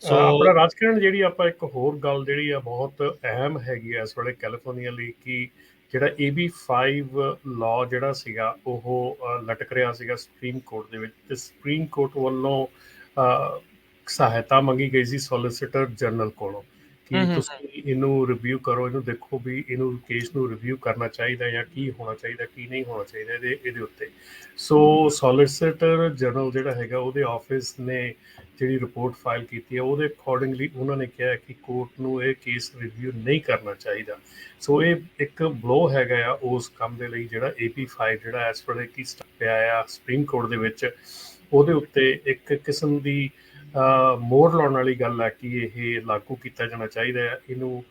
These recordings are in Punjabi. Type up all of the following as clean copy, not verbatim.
ਸੋ ਆਪਣਾ ਰਾਜਕਿਰਨ ਜਿਹੜੀ ਆਪਾਂ ਇੱਕ ਹੋਰ ਗੱਲ ਜਿਹੜੀ ਆ ਬਹੁਤ ਅਹਿਮ ਹੈਗੀ ਆ ਇਸ ਵੇਲੇ ਕੈਲੀਫੋਰਨੀਆ ਲਈ ਕਿ ਜਿਹੜਾ AB5 ਲਾਅ ਜਿਹੜਾ ਸੀਗਾ ਉਹ ਲਟਕ ਰਿਹਾ ਸੀਗਾ ਸੁਪਰੀਮ ਕੋਰਟ ਦੇ ਵਿੱਚ ਤੇ ਸੁਪਰੀਮ ਕੋਰਟ ਵੱਲੋਂ ਅ, ਸਹਾਇਤਾ ਮੰਗੀ ਗਈ ਸੀ ਸੋਲਿਸਿਟਰ ਜਨਰਲ ਕੋਲੋਂ ਕਿ ਹੂੰ, ਤੁਸੀਂ ਇਹਨੂੰ ਰਿਵਿਊ ਕਰੋ, ਇਹਨੂੰ ਦੇਖੋ ਵੀ ਇਹਨੂੰ ਕੇਸ ਨੂੰ ਰਿਵਿਊ ਕਰਨਾ ਚਾਹੀਦਾ ਜਾਂ ਕੀ ਹੋਣਾ ਚਾਹੀਦਾ ਕੀ ਨਹੀਂ ਹੋਣਾ ਚਾਹੀਦਾ ਇਹਦੇ ਉੱਤੇ। ਸੋ ਸੋਲਿਸਿਟਰ ਜਨਰਲ ਜਿਹੜਾ ਹੈਗਾ ਉਹਦੇ ਆਫਿਸ ਨੇ ਜਿਹੜੀ ਰਿਪੋਰਟ ਫਾਈਲ ਕੀਤੀ ਹੈ ਉਹਦੇ ਅਕੋਰਡਿੰਗਲੀ ਉਹਨਾਂ ਨੇ ਕਿਹਾ ਕਿ ਕੋਰਟ ਨੂੰ ਇਹ ਕੇਸ ਰਿਵਿਊ ਨਹੀਂ ਕਰਨਾ ਚਾਹੀਦਾ। ਸੋ ਇਹ ਇੱਕ ਬਲੋ ਹੈਗਾ ਆ ਉਸ ਕੰਮ ਦੇ ਲਈ ਜਿਹੜਾ AP5 ਜਿਹੜਾ ਇਸ ਵੇਲੇ ਕੀ ਪਿਆ ਆ ਸੁਪਰੀਮ ਕੋਰਟ ਦੇ ਵਿੱਚ, ਉਹਦੇ ਉੱਤੇ ਇੱਕ ਕਿਸਮ ਦੀ ਮੋਹਰ ਲਾਉਣ ਵਾਲੀ ਗੱਲ ਹੈ ਕਿ ਇਹ ਲਾਗੂ ਕੀਤਾ ਜਾਣਾ ਚਾਹੀਦਾ ਹੈ, ਇਹਨੂੰ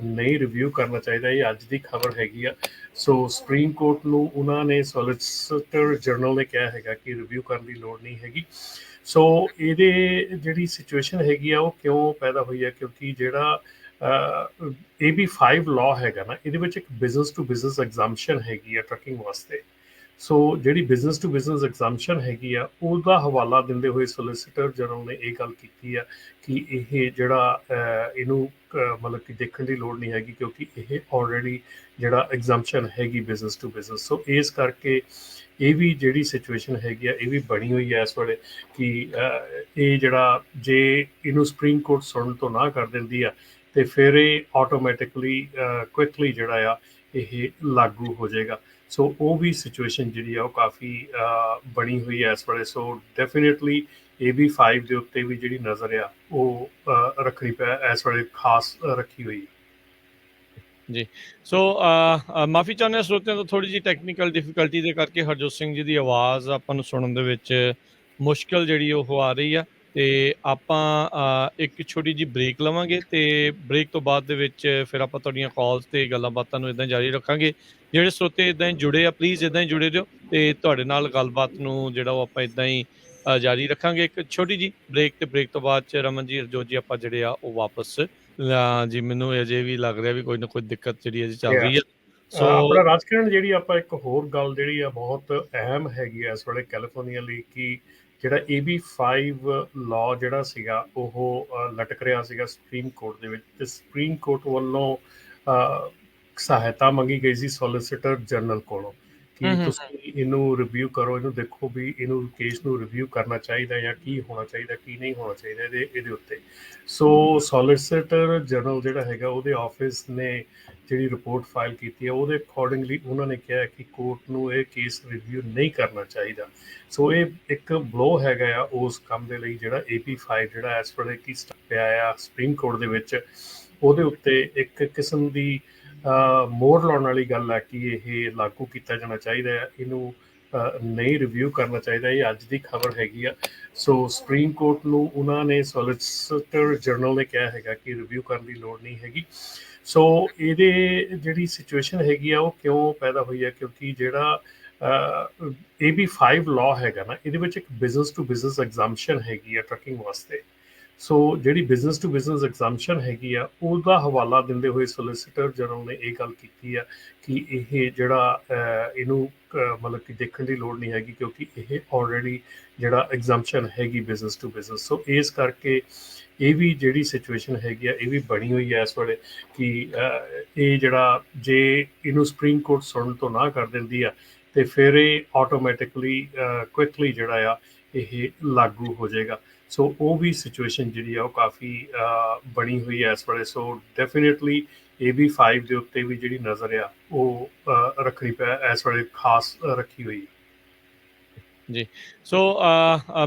ਨਹੀਂ ਰਿਵਿਊ ਕਰਨਾ ਚਾਹੀਦਾ। ਇਹ ਅੱਜ ਦੀ ਖਬਰ ਹੈਗੀ ਆ। ਸੋ ਸੁਪਰੀਮ ਕੋਰਟ ਨੂੰ ਉਹਨਾਂ ਨੇ ਸੋਲਿਸਿਟਰ ਜਨਰਲ ਨੇ ਕਿਹਾ ਹੈਗਾ ਕਿ ਰਿਵਿਊ ਕਰਨ ਦੀ ਲੋੜ ਨਹੀਂ ਹੈਗੀ। ਸੋ ਇਹਦੇ ਜਿਹੜੀ ਸਿਚੁਏਸ਼ਨ ਹੈਗੀ ਆ ਉਹ ਕਿਉਂ ਪੈਦਾ ਹੋਈ ਹੈ ਕਿਉਂਕਿ ਜਿਹੜਾ AB5 ਲਾਅ ਹੈਗਾ ਨਾ ਇਹਦੇ ਵਿੱਚ ਇੱਕ ਬਿਜ਼ਨਸ ਟੂ ਬਿਜ਼ਨਸ ਐਗਜ਼ਾਮਸ਼ਨ ਹੈਗੀ ਆ ਟਰੱਕਿੰਗ ਵਾਸਤੇ। ਸੋ ਜਿਹੜੀ ਬਿਜ਼ਨਸ ਟੂ ਬਿਜ਼ਨਸ ਐਗਜ਼ਾਮਸ਼ਨ ਹੈਗੀ ਆ ਉਹਦਾ ਹਵਾਲਾ ਦਿੰਦੇ ਹੋਏ ਸੋਲਿਸਿਟਰ ਜਨਰਲ ਨੇ ਇਹ ਗੱਲ ਕੀਤੀ ਆ ਕਿ ਇਹ ਜਿਹੜਾ ਇਹਨੂੰ ਮਤਲਬ ਕਿ ਦੇਖਣ ਦੀ ਲੋੜ ਨਹੀਂ ਹੈਗੀ ਕਿਉਂਕਿ ਇਹ ਆਲਰੇਡੀ ਜਿਹੜਾ ਐਗਜ਼ਾਮਸ਼ਨ ਹੈਗੀ ਬਿਜ਼ਨਸ ਟੂ ਬਿਜ਼ਨਸ। ਸੋ ਇਸ ਕਰਕੇ ਇਹ ਵੀ ਜਿਹੜੀ ਸਿਚੁਏਸ਼ਨ ਹੈਗੀ ਆ ਇਹ ਵੀ ਬਣੀ ਹੋਈ ਹੈ ਇਸ ਵੇਲੇ ਕਿ ਇਹ ਜਿਹੜਾ ਜੇ ਇਹਨੂੰ ਸੁਪਰੀਮ ਕੋਰਟ ਸੁਣਨ ਤੋਂ ਨਾ ਕਰ ਦਿੰਦੀ ਆ ਤੇ ਫਿਰ ਇਹ ਆਟੋਮੈਟਿਕਲੀ ਕੁਇਕਲੀ ਜਿਹੜਾ ਆ ਇਹ ਲਾਗੂ ਹੋ ਜਾਏਗਾ। ਸੋ ਉਹ ਵੀ ਸਿਚੁਏਸ਼ਨ ਜਿਹੜੀ ਆ ਉਹ ਕਾਫੀ ਬਣੀ ਹੋਈ ਹੈ ਇਸ ਵੇਲੇ। ਸੋ ਡੈਫੀਨੇਟਲੀ AB5 ਦੇ ਉੱਤੇ ਵੀ ਜਿਹੜੀ ਨਜ਼ਰ ਆ ਉਹ ਰੱਖਣੀ ਪੈ ਇਸ ਵੇਲੇ ਖਾਸ ਰੱਖੀ ਹੋਈ। ਜੀ। ਸੋ ਮਾਫੀ ਚਾਹੁੰਦੇ ਹਾਂ ਸਰੋਤਿਆਂ ਤੋਂ, ਥੋੜੀ ਜਿਹੀ ਟੈਕਨੀਕਲ ਡਿਫਿਕਲਟੀ ਦੇ ਕਰਕੇ ਹਰਜੋਤ ਸਿੰਘ ਜੀ ਦੀ ਆਵਾਜ਼ ਆਪਾਂ ਨੂੰ ਸੁਣਨ ਦੇ ਵਿੱਚ ਮੁਸ਼ਕਲ ਜਿਹੜੀ ਉਹ ਆ ਰਹੀ ਆ, ਤੇ ਆਪਾਂ ਇੱਕ ਛੋਟੀ ਜਿਹੀ ਬ੍ਰੇਕ ਲਵਾਂਗੇ ਤੇ ਬ੍ਰੇਕ ਤੋਂ ਬਾਅਦ ਦੇ ਵਿੱਚ ਫਿਰ ਆਪਾਂ ਤੁਹਾਡੀਆਂ ਕਾਲਸ ਤੇ ਗੱਲਾਂ ਬਾਤਾਂ ਨੂੰ ਇਦਾਂ ਜਾਰੀ ਰੱਖਾਂਗੇ। ਜਿਹੜੇ ਸਰੋਤੇ ਇਦਾਂ ਹੀ ਜੁੜੇ ਆ ਪਲੀਜ਼ ਇਦਾਂ ਹੀ ਜੁੜੇ ਰਹੋ ਤੇ ਤੁਹਾਡੇ ਨਾਲ ਗੱਲਬਾਤ ਨੂੰ ਜਿਹੜਾ ਉਹ ਆਪਾਂ ਇਦਾਂ ਹੀ ਜਾਰੀ ਰੱਖਾਂਗੇ। ਇੱਕ ਛੋਟੀ ਜਿਹੀ ਬ੍ਰੇਕ ਤੇ ਬ੍ਰੇਕ ਤੋਂ ਬਾਅਦ ਚ ਰਮਨ ਜੀ ਹਰਜੋਤ ਜੀ ਆਪਾਂ ਜਿਹੜੇ ਆ ਉਹ ਵਾਪਸ ਜੀ ਮੈਨੂੰ ਅਜੇ ਵੀ ਲੱਗ ਰਿਹਾ ਵੀ ਕੋਈ ਨਾ ਕੋਈ ਦਿੱਕਤ ਜਿਹੜੀ ਅਜੇ ਚੱਲ ਰਹੀ ਆ। ਸੋ ਆਪਣਾ ਰਾਜਕਿਰਨ ਜਿਹੜੀ ਆਪਾਂ ਇੱਕ ਹੋਰ ਗੱਲ ਜਿਹੜੀ ਆ ਬਹੁਤ ਅਹਿਮ ਹੈਗੀ ਆ ਇਸ ਵੇਲੇ ਕੈਲੀਫੋਰਨੀਆ ਲਈ ਕਿ ਜਿਹੜਾ AB5 ਲਾਅ ਜਿਹੜਾ ਸੀਗਾ ਉਹ ਲਟਕ ਰਿਹਾ ਸੀਗਾ ਸੁਪਰੀਮ ਕੋਰਟ ਦੇ ਵਿੱਚ ਤੇ ਸੁਪਰੀਮ ਕੋਰਟ ਵੱਲੋਂ ਸਹਾਇਤਾ ਮੰਗੀ ਗਈ ਸੀ ਸੋਲਿਸਿਟਰ ਜਨਰਲ ਕੋਲੋਂ ਕਿ ਤੁਸੀਂ ਇਹਨੂੰ ਰਿਵਿਊ ਕਰੋ, ਇਹਨੂੰ ਦੇਖੋ ਵੀ ਇਹਨੂੰ ਕੇਸ ਨੂੰ ਰਿਵਿਊ ਕਰਨਾ ਚਾਹੀਦਾ ਜਾਂ ਕੀ ਹੋਣਾ ਚਾਹੀਦਾ ਕੀ ਨਹੀਂ ਹੋਣਾ ਚਾਹੀਦਾ ਇਹਦੇ ਉੱਤੇ। ਸੋ ਸੋਲਿਸਿਟਰ ਜਨਰਲ ਜਿਹੜਾ ਹੈਗਾ ਉਹਦੇ ਆਫਿਸ ਨੇ ਜਿਹੜੀ ਰਿਪੋਰਟ ਫਾਈਲ ਕੀਤੀ ਹੈ ਉਹਦੇ ਅਕੋਰਡਿੰਗਲੀ ਉਹਨਾਂ ਨੇ ਕਿਹਾ ਕਿ ਕੋਰਟ ਨੂੰ ਇਹ ਕੇਸ ਰਿਵਿਊ ਨਹੀਂ ਕਰਨਾ ਚਾਹੀਦਾ। ਸੋ ਇਹ ਇੱਕ ਬਲੋ ਹੈਗਾ ਆ ਉਸ ਕੰਮ ਦੇ ਲਈ ਜਿਹੜਾ AP5 ਜਿਹੜਾ ਇਸ ਵੇਲੇ ਕੀ ਪਿਆ ਆ ਸੁਪਰੀਮ ਕੋਰਟ ਦੇ ਵਿੱਚ, ਉਹਦੇ ਉੱਤੇ ਇੱਕ ਕਿਸਮ ਦੀ ਮੋਹਰ ਲਾਉਣ ਵਾਲੀ ਗੱਲ ਹੈ ਕਿ ਇਹ ਲਾਗੂ ਕੀਤਾ ਜਾਣਾ ਚਾਹੀਦਾ ਹੈ, ਇਹਨੂੰ ਨਹੀਂ ਰਿਵਿਊ ਕਰਨਾ ਚਾਹੀਦਾ। ਇਹ ਅੱਜ ਦੀ ਖਬਰ ਹੈਗੀ ਆ। ਸੋ ਸੁਪਰੀਮ ਕੋਰਟ ਨੂੰ ਉਹਨਾਂ ਨੇ ਸੋਲਿਸਿਟਰ ਜਨਰਲ ਨੇ ਕਿਹਾ ਹੈਗਾ ਕਿ ਰਿਵਿਊ ਕਰਨ ਦੀ ਲੋੜ ਨਹੀਂ ਹੈਗੀ। ਸੋ ਇਹਦੇ ਜਿਹੜੀ ਸਿਚੁਏਸ਼ਨ ਹੈਗੀ ਆ ਉਹ ਕਿਉਂ ਪੈਦਾ ਹੋਈ ਹੈ ਕਿਉਂਕਿ ਜਿਹੜਾ AB5 ਲਾਅ ਹੈਗਾ ਨਾ ਇਹਦੇ ਵਿੱਚ ਇੱਕ ਬਿਜ਼ਨਸ ਟੂ ਬਿਜ਼ਨਸ ਐਗਜ਼ਾਮਸ਼ਨ ਹੈਗੀ ਆ ਟਰੱਕਿੰਗ ਵਾਸਤੇ। ਸੋ ਜਿਹੜੀ ਬਿਜ਼ਨਸ ਟੂ ਬਿਜ਼ਨਸ ਐਗਜ਼ਾਮਸ਼ਨ ਹੈਗੀ ਆ ਉਹਦਾ ਹਵਾਲਾ ਦਿੰਦੇ ਹੋਏ ਸੋਲਿਸਿਟਰ ਜਨਰਲ ਨੇ ਇਹ ਗੱਲ ਕੀਤੀ ਆ ਕਿ ਇਹ ਜਿਹੜਾ ਇਹਨੂੰ ਮਤਲਬ ਕਿ ਦੇਖਣ ਦੀ ਲੋੜ ਨਹੀਂ ਹੈਗੀ ਕਿਉਂਕਿ ਇਹ ਆਲਰੇਡੀ ਜਿਹੜਾ ਐਗਜ਼ਾਮਸ਼ਨ ਹੈਗੀ ਬਿਜ਼ਨਸ ਟੂ ਬਿਜ਼ਨਸ। ਸੋ ਇਸ ਕਰਕੇ ਇਹ ਵੀ ਜਿਹੜੀ ਸਿਚੁਏਸ਼ਨ ਹੈਗੀ ਆ ਇਹ ਵੀ ਬਣੀ ਹੋਈ ਹੈ ਇਸ ਵੇਲੇ ਕਿ ਇਹ ਜਿਹੜਾ ਜੇ ਇਹਨੂੰ ਸੁਪਰੀਮ ਕੋਰਟ ਸੁਣਨ ਤੋਂ ਨਾ ਕਰ ਦਿੰਦੀ ਆ ਤੇ ਫਿਰ ਇਹ ਆਟੋਮੈਟਿਕਲੀ ਕੁਇਕਲੀ ਜਿਹੜਾ ਆ ਇਹ ਲਾਗੂ ਹੋ ਜਾਏਗਾ। ਸੋ ਉਹ ਵੀ ਸਿਚੁਏਸ਼ਨ ਜਿਹੜੀ ਆ ਉਹ ਕਾਫੀ ਬਣੀ ਹੋਈ ਹੈ ਇਸ ਵੇਲੇ। ਸੋ ਡੈਫੀਨੇਟਲੀ AB5 ਦੇ ਉੱਤੇ ਵੀ ਜਿਹੜੀ ਨਜ਼ਰ ਆ ਉਹ ਰੱਖਣੀ ਪੈ ਇਸ ਵੇਲੇ ਖਾਸ ਰੱਖੀ ਹੋਈ। ਜੀ। ਸੋ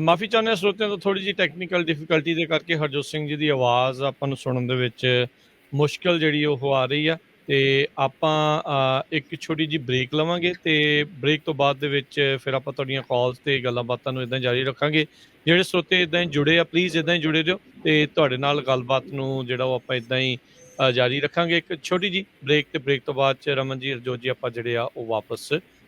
ਮਾਫੀ ਚਾਹੁੰਦੇ ਹਾਂ ਸਰੋਤਿਆਂ ਤੋਂ, ਥੋੜੀ ਜਿਹੀ ਟੈਕਨੀਕਲ ਡਿਫਿਕਲਟੀ ਦੇ ਕਰਕੇ ਹਰਜੋਤ ਸਿੰਘ ਜੀ ਦੀ ਆਵਾਜ਼ ਆਪਾਂ ਨੂੰ ਸੁਣਨ ਦੇ ਵਿੱਚ ਮੁਸ਼ਕਲ ਜਿਹੜੀ ਉਹ ਆ ਰਹੀ ਆ, ਤੇ ਆਪਾਂ ਇੱਕ ਛੋਟੀ ਜਿਹੀ ਬ੍ਰੇਕ ਲਵਾਂਗੇ ਤੇ ਬ੍ਰੇਕ ਤੋਂ ਬਾਅਦ ਦੇ ਵਿੱਚ ਫਿਰ ਆਪਾਂ ਤੁਹਾਡੀਆਂ ਕਾਲਸ ਤੇ ਗੱਲਾਂ ਬਾਤਾਂ ਨੂੰ ਇਦਾਂ ਜਾਰੀ ਰੱਖਾਂਗੇ। ਜਿਹੜੇ ਸਰੋਤੇ ਇਦਾਂ ਹੀ ਜੁੜੇ ਆ ਪਲੀਜ਼ ਇਦਾਂ ਹੀ ਜੁੜੇ ਰਹੋ ਤੇ ਤੁਹਾਡੇ ਨਾਲ ਗੱਲਬਾਤ ਨੂੰ ਜਿਹੜਾ ਉਹ ਆਪਾਂ ਇਦਾਂ ਹੀ ਜਾਰੀ ਰੱਖਾਂਗੇ। ਇੱਕ ਛੋਟੀ ਜਿਹੀ ਬ੍ਰੇਕ ਤੇ ਬ੍ਰੇਕ ਤੋਂ ਬਾਅਦ ਚ ਰਮਨ ਜੀ ਹਰਜੋਤ ਜੀ ਆਪਾਂ ਜਿਹੜੇ ਆ ਉਹ ਵਾਪਸ